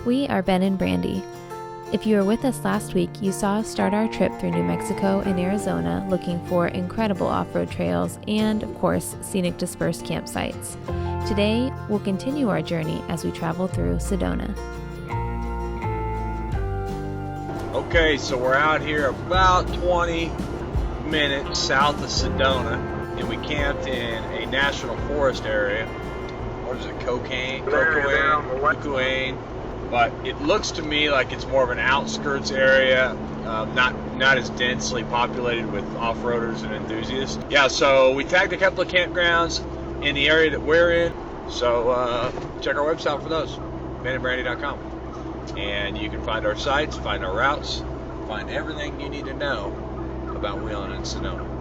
We are Ben and Brandy. If you were with us last week, you saw us start our trip through New Mexico and Arizona looking for incredible off-road trails and, of course, scenic dispersed campsites. Today, we'll continue our journey as we travel through Sedona. Okay, so we're out here about 20 minutes south of Sedona, and we camped in a national forest area. What is it, Cocaine? But it looks to me like it's more of an outskirts area, not as densely populated with off-roaders and enthusiasts. Yeah, so we tagged a couple of campgrounds in the area that we're in, so check our website for those, benandbrandy.com. And you can find our sites, find our routes, find everything you need to know about wheeling in Sedona.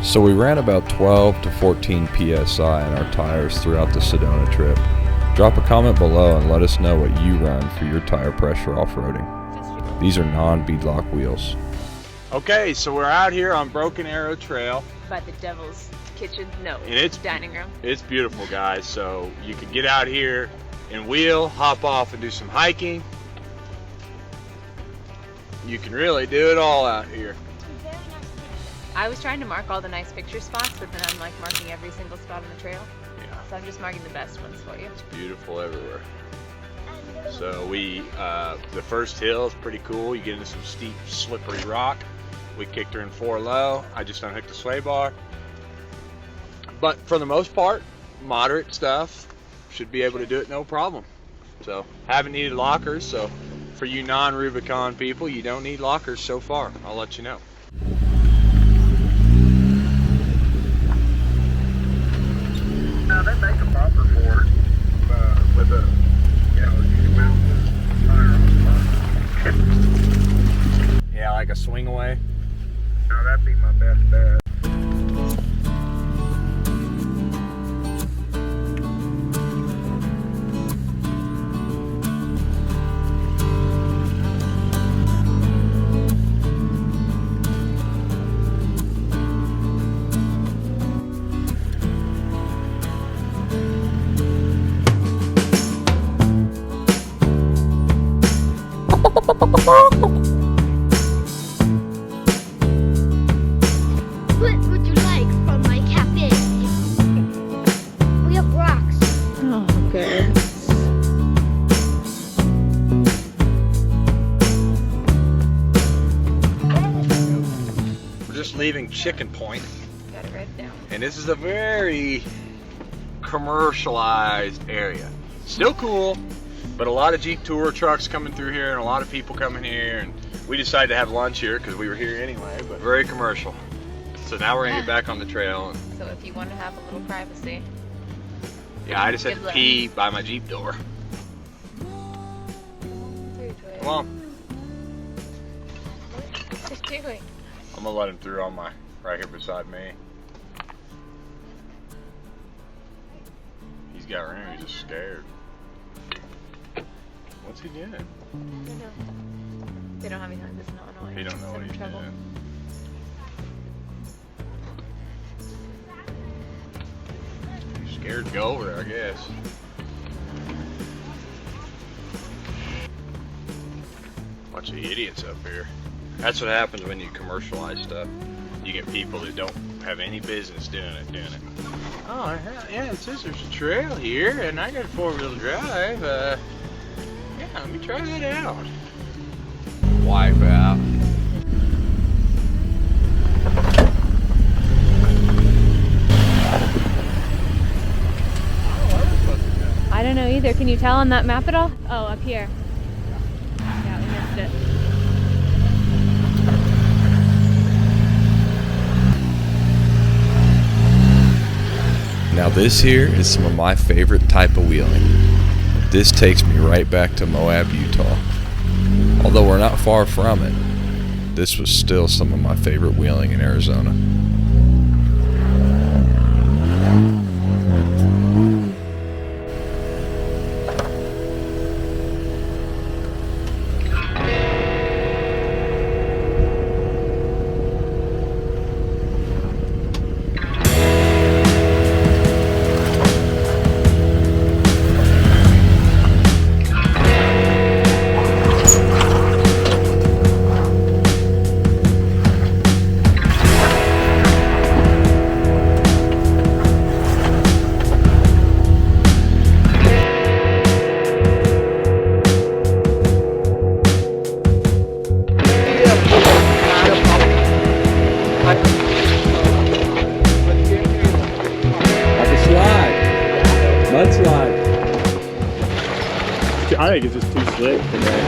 So we ran about 12 to 14 PSI in our tires throughout the Sedona trip. Drop a comment below and let us know what you run for your tire pressure off-roading. These are non-beadlock wheels. Okay, so we're out here on Broken Arrow Trail. By the Devil's Kitchen, no, and it's dining room. It's beautiful, guys, so you can get out here and wheel, hop off and do some hiking. You can really do it all out here. I was trying to mark all the nice picture spots, but then I'm like marking every single spot on the trail. Yeah. So I'm just marking the best ones for you. It's beautiful everywhere. So the first hill is pretty cool. You get into some steep, slippery rock. We kicked her in 4 low. I just unhooked the sway bar. But for the most part, moderate stuff. Should be able to do it no problem. So haven't needed lockers. So for you non-Rubicon people, you don't need lockers so far. I'll let you know. Now they make a bumper for it with a, you can mount the tire on the bottom. Yeah, like a swing away. Now that'd be my best bet. What would you like from my cafe? We have rocks. Oh, good. We're just leaving Chicken Point. Got it right down. And this is a very commercialized area. Still cool, but a lot of Jeep tour trucks coming through here and a lot of people coming here, and we decided to have lunch here because we were here anyway, but very commercial. So now we're gonna get back on the trail. And So if you want to have a little privacy. yeah, I just had Good to luck. pee by my Jeep door. Come on. What is he doing? I'm gonna let him through on my, right here beside me. He's got room, he's just scared. What's he doing? I don't know. They don't have me on this in Illinois. He don't know what he's trouble. doing. He's scared to go over there, I guess. Bunch of idiots up here. That's what happens when you commercialize stuff. You get people that don't have any business doing it. Oh, yeah, it says there's a trail here, and I got a 4-wheel drive. Yeah, let me try that out. Wipe out. I don't know either. Can you tell on that map at all? Oh, up here. Yeah, we missed it. Now this here is some of my favorite type of wheeling. This takes me right back to Moab, Utah. Although we're not far from it, this was still some of my favorite wheeling in Arizona. I think it's just too slick today.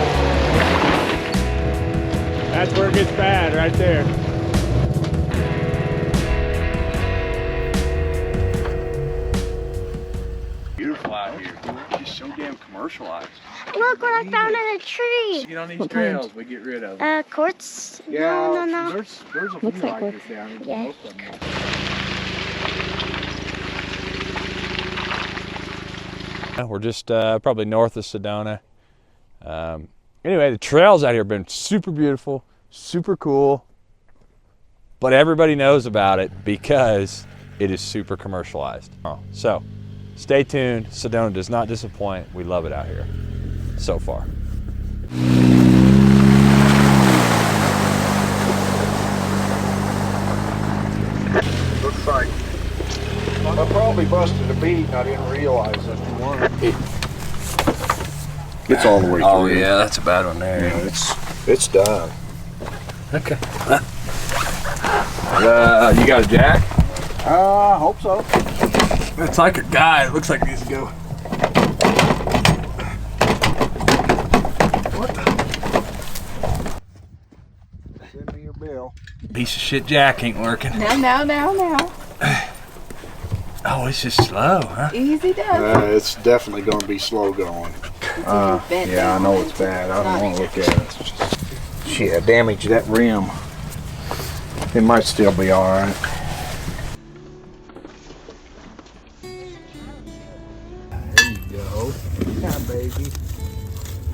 That's where it gets bad, right there. Beautiful out here. It's just so damn commercialized. Look what I found in a tree. Get on these trails, we get rid of Quartz? Yeah, No. there's a Looks few like like this down here. Yeah. Most of them. We're just probably north of Sedona. Anyway, the trails out here have been super beautiful, super cool, but everybody knows about it because it is super commercialized. So stay tuned. Sedona does not disappoint. We love it out here so far. Looks like I probably busted a bead and I didn't realize it. It's all the way through. Oh yeah, that's a bad one there. Yeah, it's done. Okay. You got a jack? I hope so. It's like a guy. It looks like he needs to go. What the? Send me your bill. Piece of shit jack ain't working. No. Oh, it's just slow, huh? Easy does. It's definitely going to be slow going. Yeah, I know it's bad. I don't want to look at it. Shit, I damaged that rim. It might still be all right. There you go. Yeah, baby.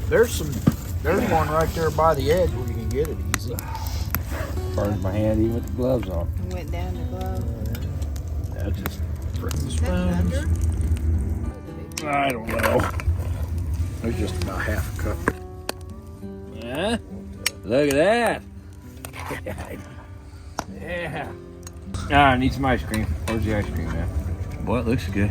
There's one right there by the edge where you can get it easy. Burns my hand even with the gloves on. Went down the glove. That's just Is that thunder? I don't know. There's just about half a cup. yeah. Look at that. Yeah. Ah, I need some ice cream. Where's the ice cream at? Boy, it looks good.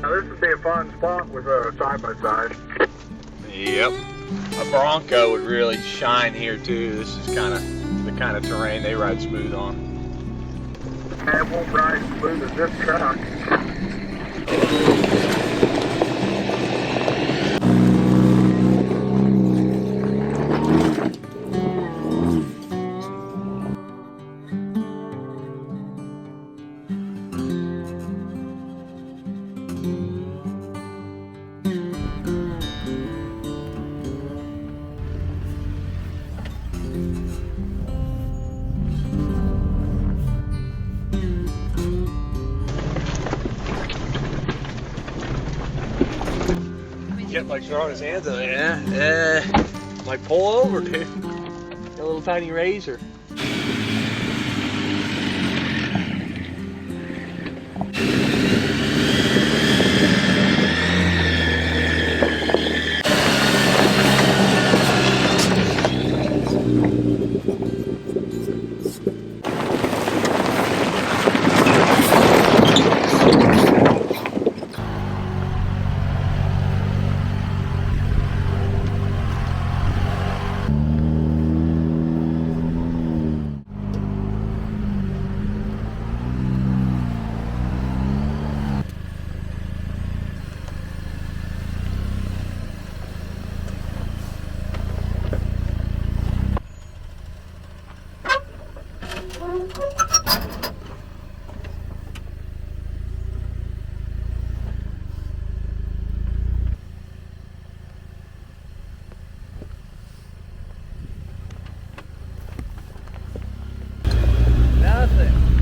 Now this would be a fun spot with a side-by-side. Yep. A Bronco would really shine here too. This is kind of the kind of terrain they ride smooth on. It won't ride smooth as this truck. Kept like throwing his hands up. Yeah. Like pull over, dude. A little tiny razor.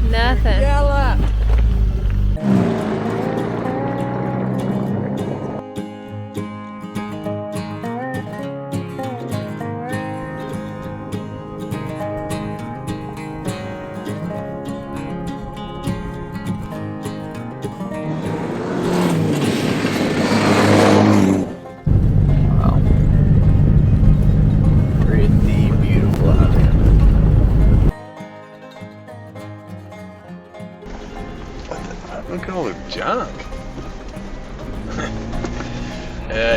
Nothing. Pretty beautiful out there. Look at all the junk.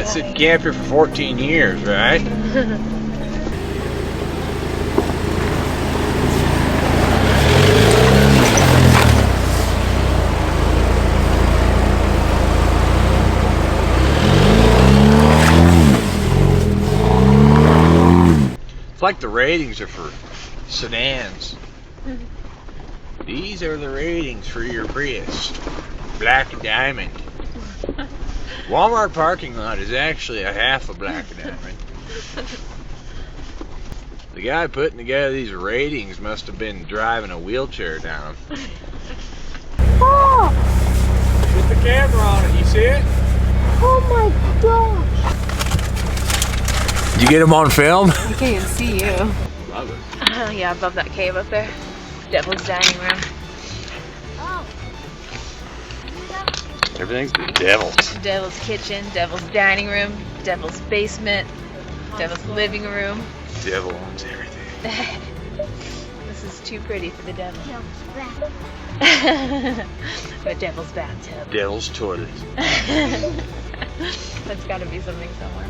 Sit camp here for 14 years, right? It's like the ratings are for sedans. These are the ratings for your Prius. Black Diamond. Walmart parking lot is actually a half a Black Diamond. The guy putting together these ratings must have been driving a wheelchair down. Oh! Get the camera on it, you see it? Oh my gosh! Did you get him on film? I can't even see you. Love it. Yeah, above that cave up there. Devil's dining room. Oh. Everything's the devil's. Devil's kitchen, devil's dining room, devil's basement, devil's living room. Devil owns everything. This is too pretty for the devil. But devil's bathtub. Devil's toilet. That's gotta be something somewhere.